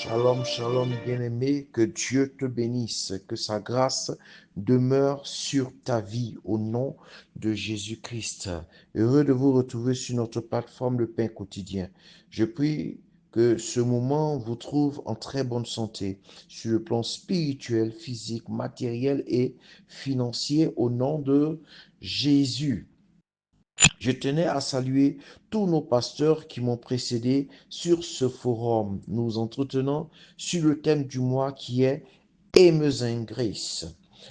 Shalom, shalom, bien-aimé, que Dieu te bénisse, que sa grâce demeure sur ta vie au nom de Jésus-Christ. Heureux de vous retrouver sur notre plateforme Le Pain Quotidien. Je prie que ce moment vous trouve en très bonne santé sur le plan spirituel, physique, matériel et financier au nom de Jésus. Je tenais à saluer tous nos pasteurs qui m'ont précédé sur ce forum. Nous entretenons sur le thème du mois qui est Amazing Grace.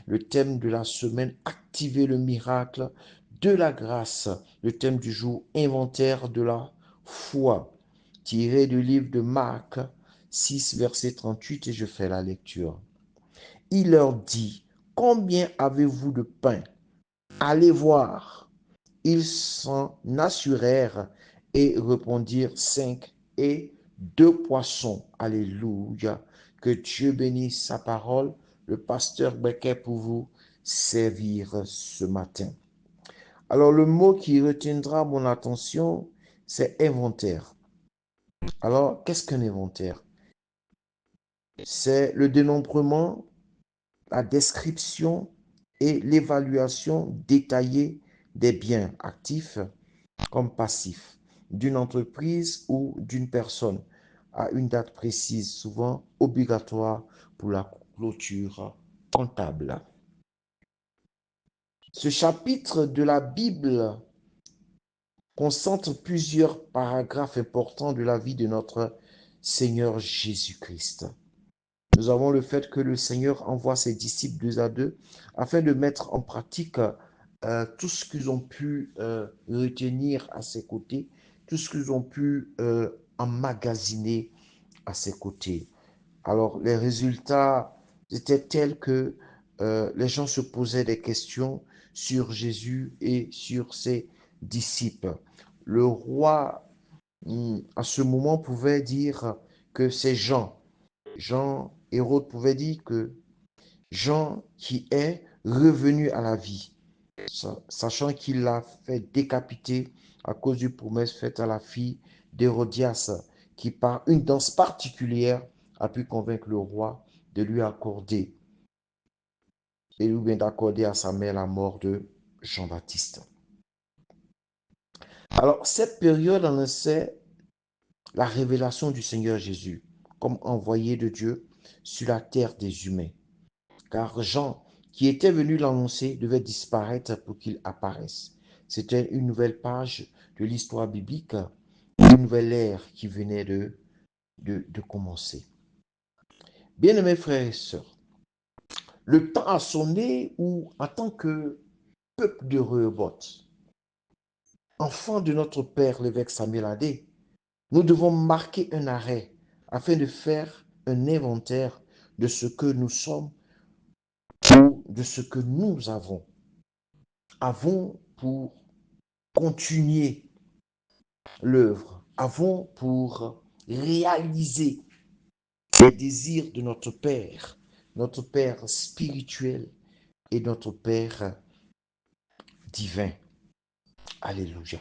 Le thème de la semaine, activer le miracle de la grâce. Le thème du jour, inventaire de la foi. Tiré du livre de Marc 6, verset 38, et je fais la lecture. Il leur dit, combien avez-vous de pain? Allez voir. Ils s'en assurèrent et répondirent 5 et 2 poissons. Alléluia. Que Dieu bénisse sa parole. Le pasteur Becker pour vous servir ce matin. Alors le mot qui retiendra mon attention, c'est inventaire. Alors, qu'est-ce qu'un inventaire? C'est le dénombrement, la description et l'évaluation détaillée des biens actifs comme passif d'une entreprise ou d'une personne à une date précise, souvent obligatoire pour la clôture comptable. Ce chapitre de la Bible concentre plusieurs paragraphes importants de la vie de notre Seigneur Jésus-Christ. Nous avons le fait que le Seigneur envoie ses disciples deux à deux afin de mettre en pratique tout ce qu'ils ont pu retenir à ses côtés, tout ce qu'ils ont pu emmagasiner à ses côtés. Alors, les résultats étaient tels que les gens se posaient des questions sur Jésus et sur ses disciples. Le roi, à ce moment, pouvait dire que c'est Jean, Hérode pouvait dire que Jean qui est revenu à la vie, sachant qu'il l'a fait décapiter à cause d'une promesse faite à la fille d'Hérodias, qui par une danse particulière a pu convaincre le roi de lui accorder, et ou bien d'accorder à sa mère la mort de Jean-Baptiste. Alors, cette période annonçait la révélation du Seigneur Jésus comme envoyé de Dieu sur la terre des humains. Car Jean, qui était venu l'annoncer, devait disparaître pour qu'il apparaisse. C'était une nouvelle page de l'histoire biblique, une nouvelle ère qui venait de commencer. Bien-aimés frères et sœurs, le temps a sonné où, en tant que peuple de Rehoboth, enfant de notre père l'évêque Samuel Adé, nous devons marquer un arrêt afin de faire un inventaire de ce que nous sommes ou de ce que nous avons pour continuer l'œuvre, avons pour réaliser les désirs de notre Père spirituel et notre Père divin. Alléluia.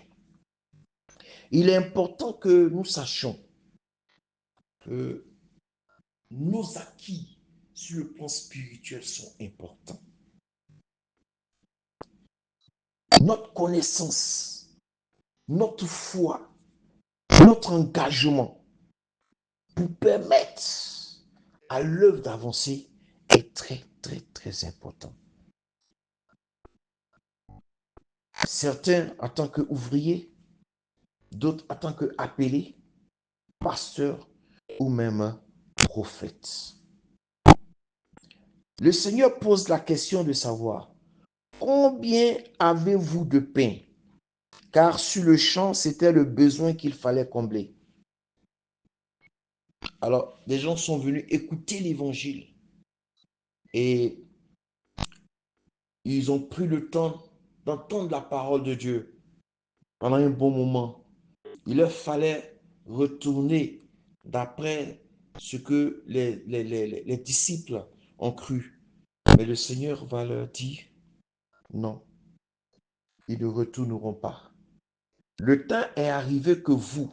Il est important que nous sachions que nos acquis sur le plan spirituel sont importants. Notre connaissance, notre foi, notre engagement pour permettre à l'œuvre d'avancer est très, très, très important. Certains en tant qu'ouvriers, d'autres en tant qu'appelés, pasteurs ou même prophètes. Le Seigneur pose la question de savoir combien avez-vous de pain? Car sur le champ, c'était le besoin qu'il fallait combler. Alors, les gens sont venus écouter l'évangile et ils ont pris le temps d'entendre la parole de Dieu pendant un bon moment. Il leur fallait retourner d'après ce que les disciples ont cru. Mais le Seigneur va leur dire, non, ils ne retourneront pas. Le temps est arrivé que vous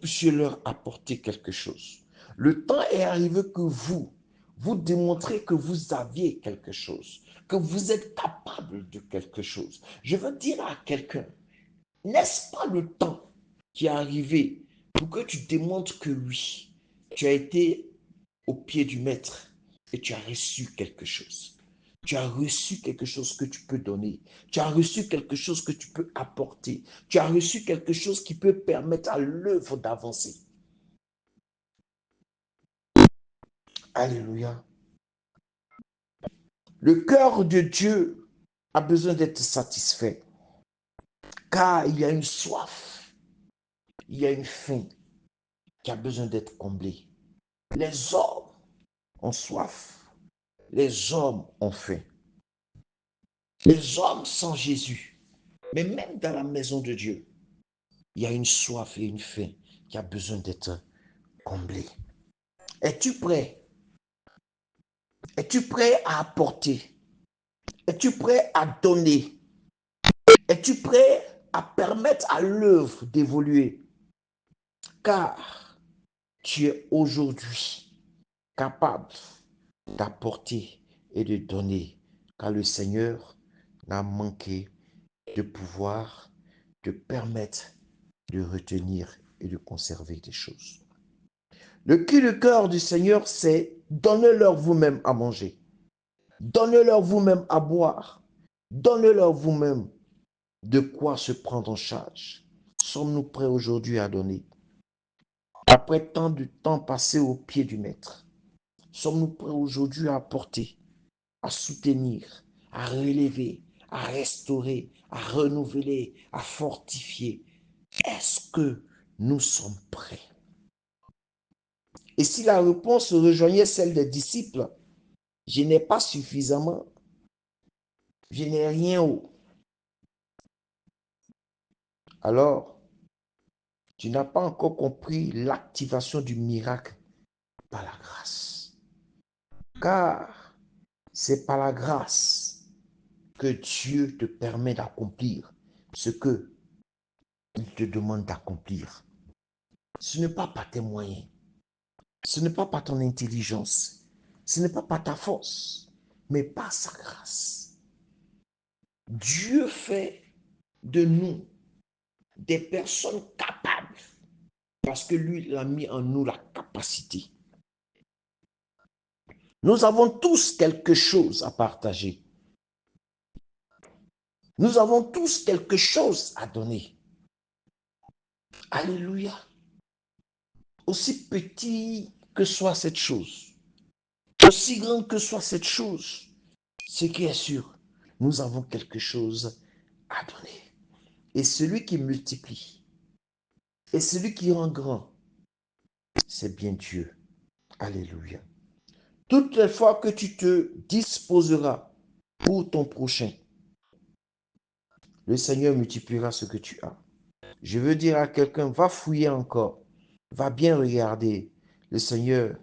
puissiez leur apporter quelque chose. Le temps est arrivé que vous démontrez que vous aviez quelque chose, que vous êtes capable de quelque chose. Je veux dire à quelqu'un, n'est-ce pas le temps qui est arrivé pour que tu démontres que oui, tu as été au pied du maître et tu as reçu quelque chose. Tu as reçu quelque chose que tu peux donner. Tu as reçu quelque chose que tu peux apporter. Tu as reçu quelque chose qui peut permettre à l'œuvre d'avancer. Alléluia. Le cœur de Dieu a besoin d'être satisfait, car il y a une soif, il y a une faim qui a besoin d'être comblée. Les hommes ont soif, les hommes ont faim. Les hommes sans Jésus, mais même dans la maison de Dieu, il y a une soif et une faim qui a besoin d'être comblée. Es-tu prêt? Es-tu prêt à apporter? Es-tu prêt à donner? Es-tu prêt à permettre à l'œuvre d'évoluer? Car tu es aujourd'hui capable d'apporter et de donner, car le Seigneur n'a manqué de pouvoir te permettre de retenir et de conserver des choses. Le cri de cœur du Seigneur, c'est donnez-leur vous-même à manger. Donnez-leur vous-même à boire. Donnez-leur vous-même de quoi se prendre en charge. Sommes-nous prêts aujourd'hui à donner? Après tant de temps passé au pied du Maître, sommes-nous prêts aujourd'hui à apporter, à soutenir, à relever, à restaurer, à renouveler, à fortifier? Est-ce que nous sommes prêts? Et si la réponse rejoignait celle des disciples, je n'ai pas suffisamment, je n'ai rien haut. Alors, tu n'as pas encore compris l'activation du miracle par la grâce. Car c'est par la grâce que Dieu te permet d'accomplir ce que il te demande d'accomplir. Ce n'est pas par tes moyens, ce n'est pas par ton intelligence, ce n'est pas par ta force, mais par sa grâce. Dieu fait de nous des personnes capables parce que lui, il a mis en nous la capacité. Nous avons tous quelque chose à partager. Nous avons tous quelque chose à donner. Alléluia. Aussi petit que soit cette chose, aussi grande que soit cette chose, ce qui est sûr, nous avons quelque chose à donner. Et celui qui multiplie, et celui qui rend grand, c'est bien Dieu. Alléluia. Toutes les fois que tu te disposeras pour ton prochain, le Seigneur multipliera ce que tu as. Je veux dire à quelqu'un, va fouiller encore, va bien regarder. Le Seigneur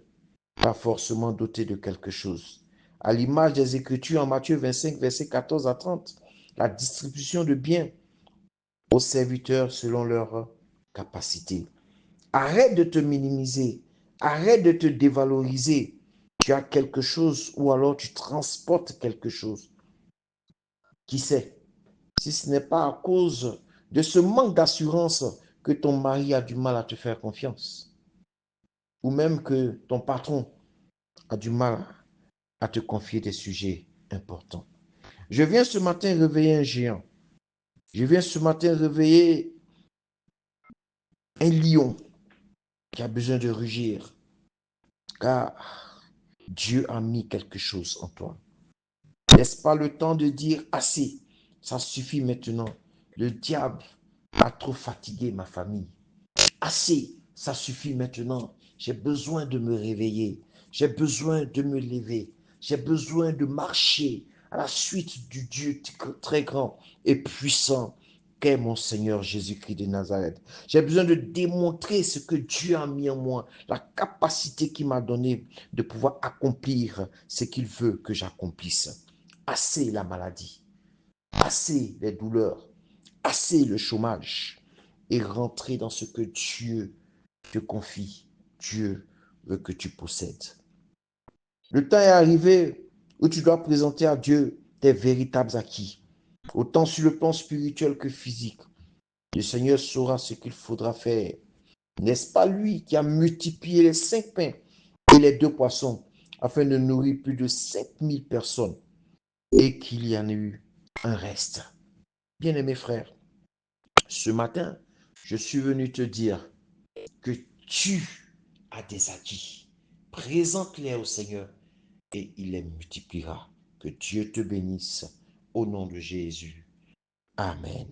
t'a forcément doté de quelque chose. À l'image des Écritures en Matthieu 25, versets 14 à 30, la distribution de biens aux serviteurs selon leur capacité. Arrête de te minimiser, arrête de te dévaloriser. Tu as quelque chose ou alors tu transportes quelque chose. Qui sait? Si ce n'est pas à cause de ce manque d'assurance que ton mari a du mal à te faire confiance, ou même que ton patron a du mal à te confier des sujets importants. Je viens ce matin réveiller un géant. Je viens ce matin réveiller un lion qui a besoin de rugir, car Dieu a mis quelque chose en toi. N'est-ce pas le temps de dire assez? Ça suffit maintenant. Le diable a trop fatigué ma famille. Assez, ça suffit maintenant. J'ai besoin de me réveiller. J'ai besoin de me lever. J'ai besoin de marcher à la suite du Dieu très grand et puissant qu'est mon Seigneur Jésus-Christ de Nazareth. J'ai besoin de démontrer ce que Dieu a mis en moi, la capacité qu'il m'a donnée de pouvoir accomplir ce qu'il veut que j'accomplisse. Assez la maladie, assez les douleurs, assez le chômage et rentrer dans ce que Dieu te confie. Dieu veut que tu possèdes. Le temps est arrivé où tu dois présenter à Dieu tes véritables acquis, autant sur le plan spirituel que physique. Le Seigneur saura ce qu'il faudra faire. N'est-ce pas lui qui a multiplié les 5 pains et les 2 poissons afin de nourrir plus de 5000 personnes et qu'il y en ait eu un reste? Bien-aimés frères, ce matin, je suis venu te dire que tu as des acquis. Présente-les au Seigneur et il les multipliera. Que Dieu te bénisse au nom de Jésus. Amen.